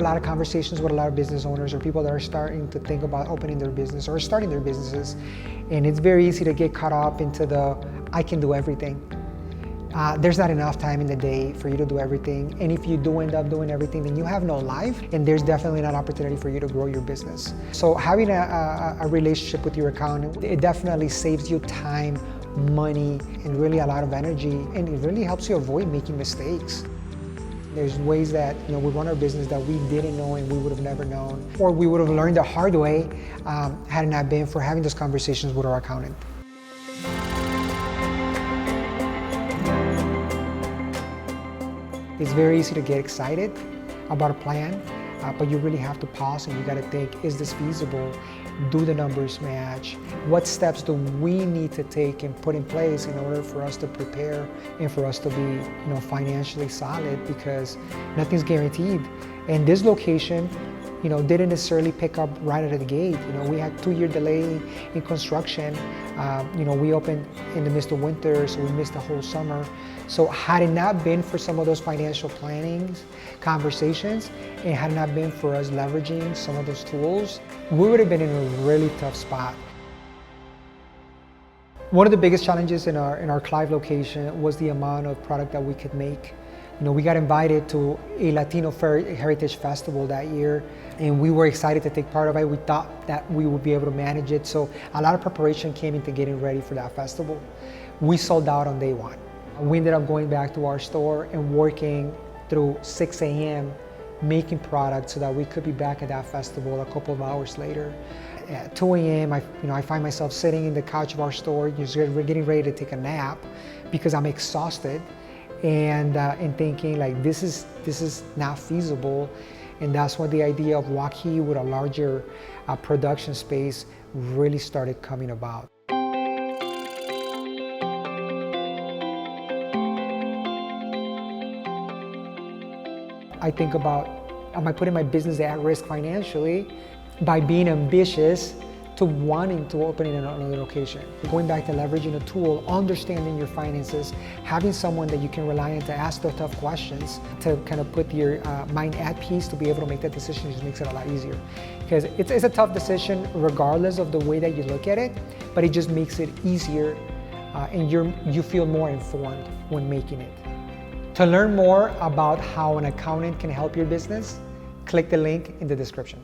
a lot of conversations with a lot of business owners or people that are starting to think about opening their business or starting their businesses. And it's very easy to get caught up into the, I can do everything. There's not enough time in the day for you to do everything. And if you do end up doing everything, then you have no life, and there's definitely not opportunity for you to grow your business. So having a relationship with your accountant, it definitely saves you time, money, and really a lot of energy, and it really helps you avoid making mistakes. There's ways that we run our business that we didn't know and we would have never known, or we would have learned the hard way had it not been for having those conversations with our accountant. It's very easy to get excited about a plan, but you really have to pause and you got to think, is this feasible? Do the numbers match? What steps do we need to take and put in place in order for us to prepare and for us to be financially solid, because nothing's guaranteed. And this location didn't necessarily pick up right out of the gate. We had 2-year delay in construction. We opened in the midst of winter, so we missed the whole summer. So had it not been for some of those financial planning conversations, and had it not been for us leveraging some of those tools, we would have been in a really tough spot. One of the biggest challenges in our Clive location was the amount of product that we could make. We got invited to a Latino Heritage Festival that year, and we were excited to take part of it. We thought that we would be able to manage it, so a lot of preparation came into getting ready for that festival. We sold out on day one. We ended up going back to our store and working through 6 a.m. making products so that we could be back at that festival a couple of hours later. At 2 a.m., I find myself sitting in the couch of our store, just getting ready to take a nap because I'm exhausted. And thinking like this is not feasible, and that's when the idea of Waukee with a larger production space really started coming about. I think about, am I putting my business at risk financially by being ambitious to wanting to open in another location? Going back to leveraging a tool, understanding your finances, having someone that you can rely on to ask the tough questions, to kind of put your mind at peace to be able to make that decision just makes it a lot easier. Because it's a tough decision regardless of the way that you look at it, but it just makes it easier and you feel more informed when making it. To learn more about how an accountant can help your business, click the link in the description.